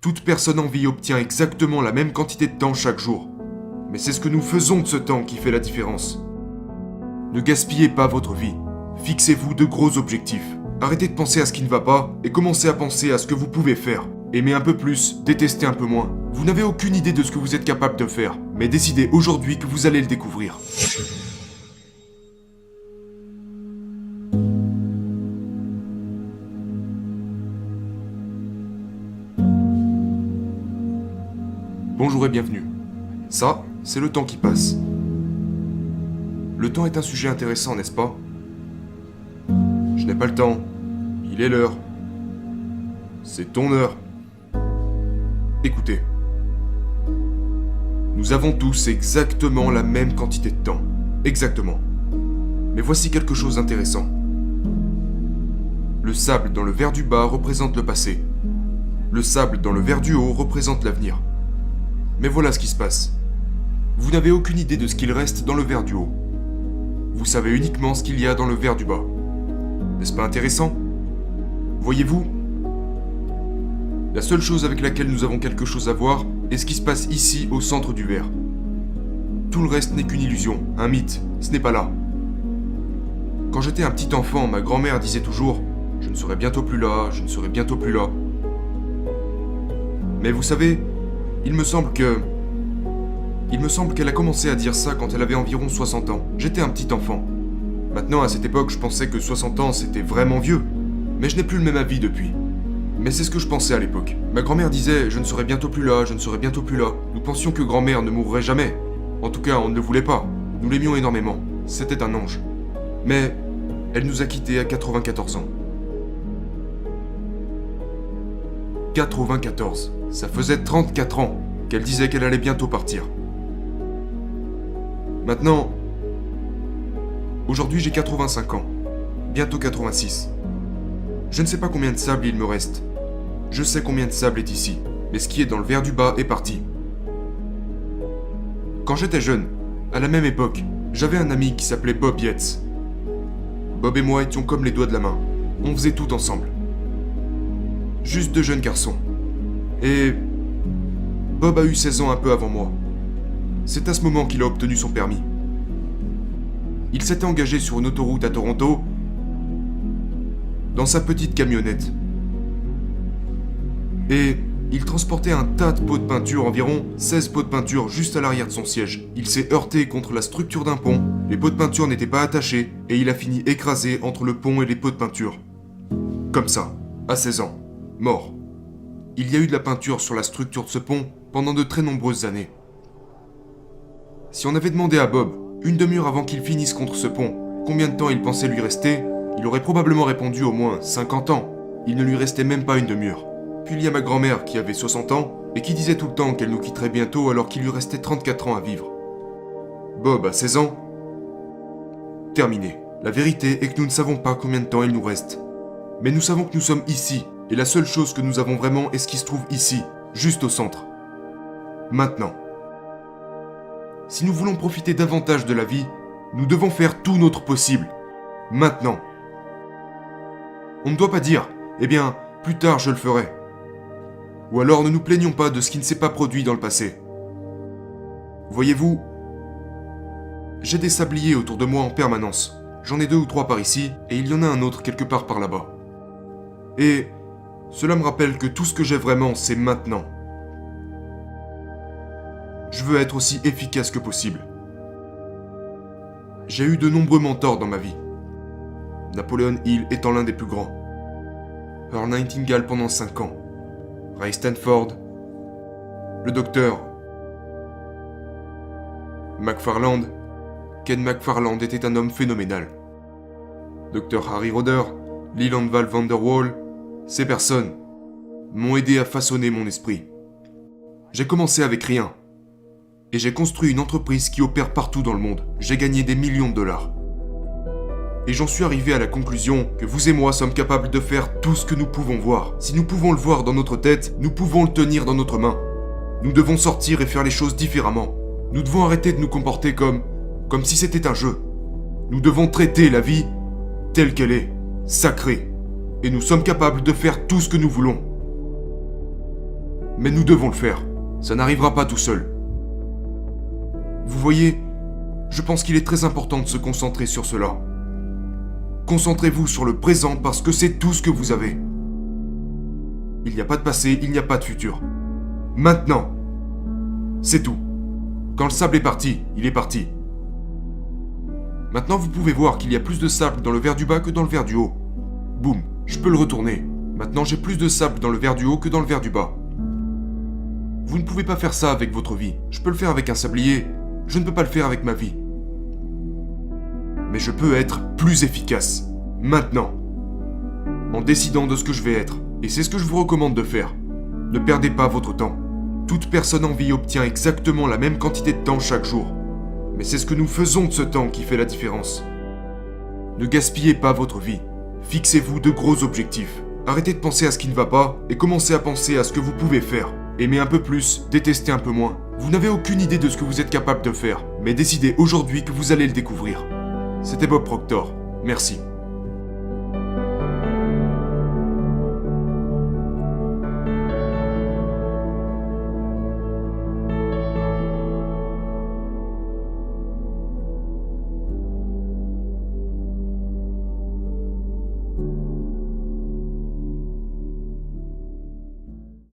Toute personne en vie obtient exactement la même quantité de temps chaque jour. Mais c'est ce que nous faisons de ce temps qui fait la différence. Ne gaspillez pas votre vie. Fixez-vous de gros objectifs. Arrêtez de penser à ce qui ne va pas et commencez à penser à ce que vous pouvez faire. Aimez un peu plus, détestez un peu moins. Vous n'avez aucune idée de ce que vous êtes capable de faire, mais décidez aujourd'hui que vous allez le découvrir. Bonjour et bienvenue. Ça, c'est le temps qui passe. Le temps est un sujet intéressant, n'est-ce pas? Je n'ai pas le temps. Il est l'heure. C'est ton heure. Écoutez. Nous avons tous exactement la même quantité de temps. Exactement. Mais voici quelque chose d'intéressant. Le sable dans le verre du bas représente le passé. Le sable dans le verre du haut représente l'avenir. Mais voilà ce qui se passe. Vous n'avez aucune idée de ce qu'il reste dans le verre du haut. Vous savez uniquement ce qu'il y a dans le verre du bas. N'est-ce pas intéressant? Voyez-vous? La seule chose avec laquelle nous avons quelque chose à voir est ce qui se passe ici au centre du verre. Tout le reste n'est qu'une illusion, un mythe, ce n'est pas là. Quand j'étais un petit enfant, ma grand-mère disait toujours « Je ne serai bientôt plus là, je ne serai bientôt plus là ». Mais vous savez, il me semble qu'elle a commencé à dire ça quand elle avait environ 60 ans. J'étais un petit enfant. Maintenant, à cette époque, je pensais que 60 ans, c'était vraiment vieux. Mais je n'ai plus le même avis depuis. Mais c'est ce que je pensais à l'époque. Ma grand-mère disait « Je ne serai bientôt plus là, je ne serai bientôt plus là ». Nous pensions que grand-mère ne mourrait jamais. En tout cas, on ne le voulait pas. Nous l'aimions énormément. C'était un ange. Mais elle nous a quittés à 94 ans. 94. Ça faisait 34 ans qu'elle disait qu'elle allait bientôt partir. Maintenant, aujourd'hui j'ai 85 ans, bientôt 86. Je ne sais pas combien de sable il me reste. Je sais combien de sable est ici, mais ce qui est dans le verre du bas est parti. Quand j'étais jeune, à la même époque, j'avais un ami qui s'appelait Bob Yates. Bob et moi étions comme les doigts de la main. On faisait tout ensemble. Juste deux jeunes garçons. Et Bob a eu 16 ans un peu avant moi. C'est à ce moment qu'il a obtenu son permis. Il s'était engagé sur une autoroute à Toronto dans sa petite camionnette. Et il transportait un tas de pots de peinture, environ 16 pots de peinture juste à l'arrière de son siège. Il s'est heurté contre la structure d'un pont, les pots de peinture n'étaient pas attachés et il a fini écrasé entre le pont et les pots de peinture. Comme ça, à 16 ans, mort. Il y a eu de la peinture sur la structure de ce pont pendant de très nombreuses années. Si on avait demandé à Bob, une demi-heure avant qu'il finisse contre ce pont, combien de temps il pensait lui rester, il aurait probablement répondu au moins 50 ans. Il ne lui restait même pas une demi-heure. Puis il y a ma grand-mère qui avait 60 ans et qui disait tout le temps qu'elle nous quitterait bientôt alors qu'il lui restait 34 ans à vivre. Bob a 16 ans. Terminé. La vérité est que nous ne savons pas combien de temps il nous reste. Mais nous savons que nous sommes ici, et la seule chose que nous avons vraiment est ce qui se trouve ici, juste au centre. Maintenant. Si nous voulons profiter davantage de la vie, nous devons faire tout notre possible. Maintenant. On ne doit pas dire « Eh bien, plus tard je le ferai ». Ou alors ne nous plaignons pas de ce qui ne s'est pas produit dans le passé. Voyez-vous, j'ai des sabliers autour de moi en permanence. J'en ai 2 ou 3 par ici, et il y en a un autre quelque part par là-bas. Et cela me rappelle que tout ce que j'ai vraiment, c'est maintenant. Je veux être aussi efficace que possible. J'ai eu de nombreux mentors dans ma vie. Napoleon Hill étant l'un des plus grands. Earl Nightingale pendant 5 ans. Ray Stanford. Le docteur McFarland. Ken McFarland était un homme phénoménal. Dr Harry Roder, Leland Val van der Waal, ces personnes m'ont aidé à façonner mon esprit. J'ai commencé avec rien. Et j'ai construit une entreprise qui opère partout dans le monde. J'ai gagné des millions de dollars. Et j'en suis arrivé à la conclusion que vous et moi sommes capables de faire tout ce que nous pouvons voir. Si nous pouvons le voir dans notre tête, nous pouvons le tenir dans notre main. Nous devons sortir et faire les choses différemment. Nous devons arrêter de nous comporter comme si c'était un jeu. Nous devons traiter la vie telle qu'elle est, sacrée. Et nous sommes capables de faire tout ce que nous voulons. mais nous devons le faire. Ça n'arrivera pas tout seul. Vous voyez, je pense qu'il est très important de se concentrer sur cela. Concentrez-vous sur le présent parce que c'est tout ce que vous avez. Il n'y a pas de passé, il n'y a pas de futur. Maintenant, c'est tout. Quand le sable est parti, il est parti. Maintenant, vous pouvez voir qu'il y a plus de sable dans le verre du bas que dans le verre du haut. Boum, je peux le retourner. Maintenant, j'ai plus de sable dans le verre du haut que dans le verre du bas. Vous ne pouvez pas faire ça avec votre vie. Je peux le faire avec un sablier. Je ne peux pas le faire avec ma vie. Mais je peux être plus efficace. Maintenant. En décidant de ce que je vais être. Et c'est ce que je vous recommande de faire. Ne perdez pas votre temps. Toute personne en vie obtient exactement la même quantité de temps chaque jour. Mais c'est ce que nous faisons de ce temps qui fait la différence. Ne gaspillez pas votre vie. Fixez-vous de gros objectifs. Arrêtez de penser à ce qui ne va pas et commencez à penser à ce que vous pouvez faire. Aimez un peu plus, détestez un peu moins. Vous n'avez aucune idée de ce que vous êtes capable de faire, mais décidez aujourd'hui que vous allez le découvrir. C'était Bob Proctor. Merci.